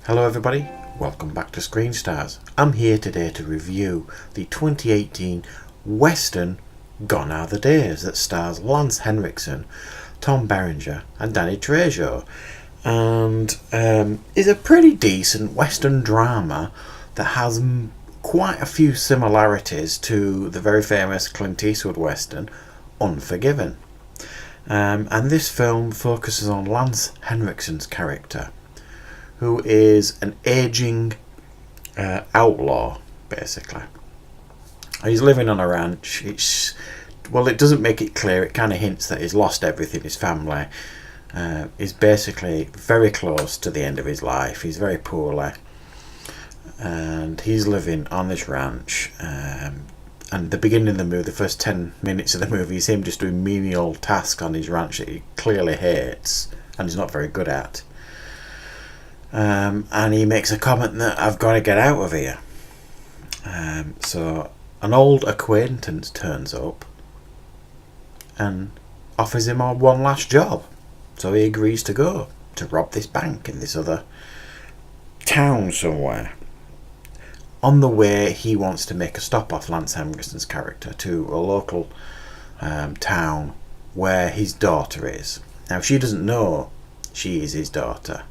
Hello everybody, welcome back to Screen Stars. I'm here today to review the 2018 Western Gone Are the Days that stars Lance Henriksen, Tom Berenger and Danny Trejo, and is a pretty decent Western drama that has quite a few similarities to the very famous Clint Eastwood Western Unforgiven. And this film focuses on Lance Henriksen's character, who is an aging outlaw, basically. He's living on a ranch. It doesn't make it clear. It kind of hints that he's lost everything. His family is basically very close to the end of his life. He's very poorly, and he's living on this ranch. And the beginning of the movie, the first 10 minutes of the movie, is him just doing menial tasks on his ranch that he clearly hates and he's not very good at. And he makes a comment that I've got to get out of here. So an old acquaintance turns up and offers him one last job. So he agrees to go to rob this bank in this other town somewhere. On the way, he wants to make a stop off Lance Henriksen's character to a local town where his daughter is. Now, she doesn't know she is his daughter.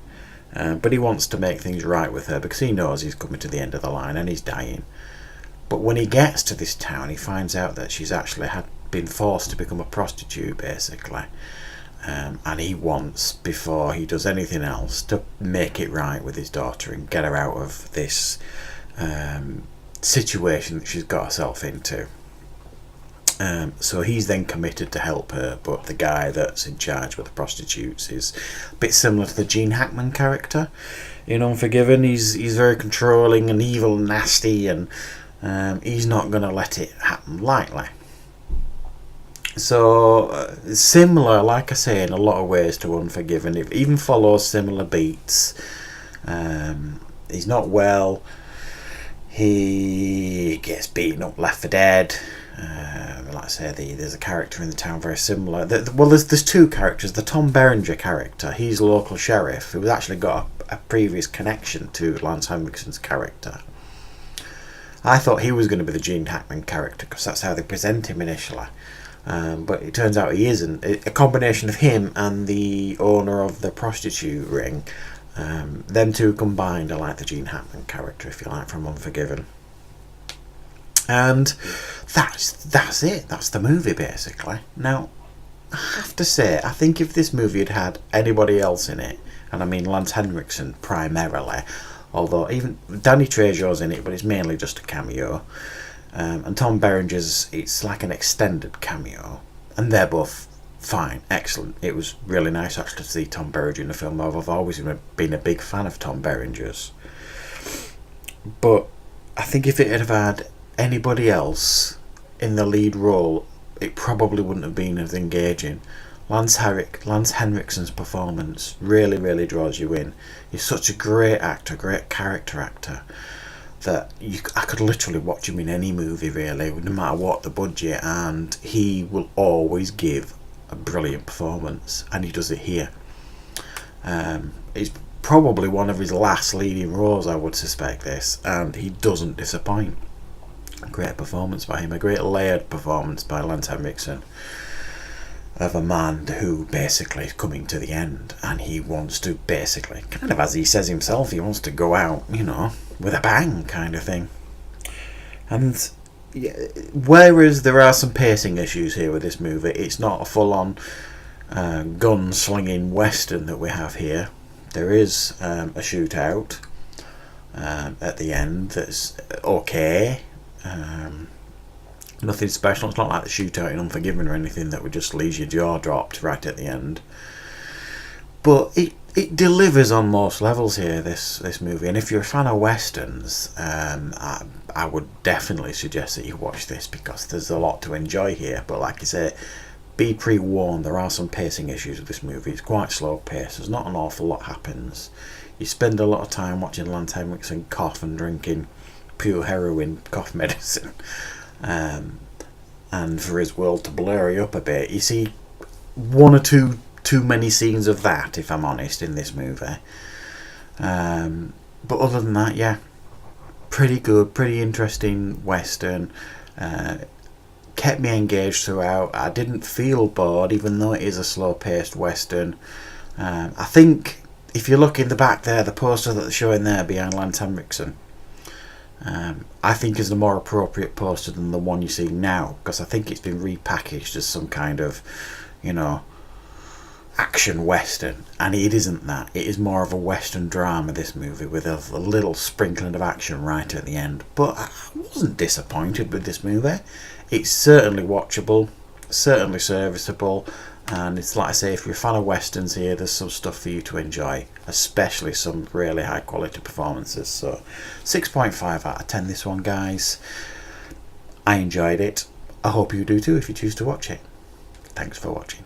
But he wants to make things right with her because he knows he's coming to the end of the line and he's dying. But when he gets to this town, he finds out that she's actually been forced to become a prostitute, basically. And he wants, before he does anything else, to make it right with his daughter and get her out of this situation that she's got herself into. So he's then committed to help her, but the guy that's in charge with the prostitutes is a bit similar to the Gene Hackman character in Unforgiven. He's very controlling and evil and nasty, and he's not going to let it happen lightly. So similar, like I say, in a lot of ways to Unforgiven. It even follows similar beats. He's not well. He gets beaten up, left for dead. Like I say, there's a character in the town very similar. There's two characters. The Tom Berenger character, he's a local sheriff who's actually got a previous connection to Lance Henriksen's character. I thought he was going to be the Gene Hackman character because that's how they present him initially. But it turns out he isn't. A combination of him and the owner of the prostitute ring, them two combined are like the Gene Hackman character, if you like, from Unforgiven. And that's it. That's the movie, basically. Now, I have to say, I think if this movie had had anybody else in it, and I mean Lance Henriksen primarily, although even Danny Trejo's in it, but it's mainly just a cameo, and Tom Berenger's, it's like an extended cameo, and they're both fine, excellent. It was really nice actually to see Tom Berenger in the film. I've always been a big fan of Tom Berenger's, but I think if it had had anybody else in the lead role, it probably wouldn't have been as engaging. Lance Henriksen's performance really draws you in. He's such a great actor, great character actor, that I could literally watch him in any movie really, no matter what the budget, and he will always give a brilliant performance, and he does it here. It's probably one of his last leading roles, I would suspect this, and he doesn't disappoint. A great performance by him, a great layered performance by Lance Henriksen of a man who basically is coming to the end, and he wants to basically, kind of as he says himself, he wants to go out, with a bang kind of thing. And whereas there are some pacing issues here with this movie, it's not a full-on gun-slinging western that we have here. There is a shootout at the end that's okay. Nothing special. It's not like the shootout in Unforgiven or anything that would just leave your jaw dropped right at the end. But it delivers on most levels here, this movie. And if you're a fan of westerns, I would definitely suggest that you watch this because there's a lot to enjoy here. But like I say, be pre-warned, there are some pacing issues with this movie. It's quite slow paced. There's not an awful lot happens. You spend a lot of time watching Lance Henriksen cough and drinking pure heroin cough medicine, and for his world to blur up a bit. You see one or two too many scenes of that, if I'm honest, in this movie. But other than that, yeah, pretty good, pretty interesting Western. Kept me engaged throughout. I didn't feel bored, even though it is a slow-paced Western. I think if you look in the back there, the poster that they're showing there behind Lance Henriksen, I think is the more appropriate poster than the one you see now, because I think it's been repackaged as some kind of, you know, action Western, and it isn't that. It is more of a Western drama, this movie, with a little sprinkling of action right at the end. But I wasn't disappointed with this movie. It's certainly watchable, certainly serviceable, and it's like I say, if you're a fan of Westerns here, there's some stuff for you to enjoy, especially some really high quality performances. So 6.5 out of 10 this one, guys. I enjoyed it. I hope you do too if you choose to watch it. Thanks for watching.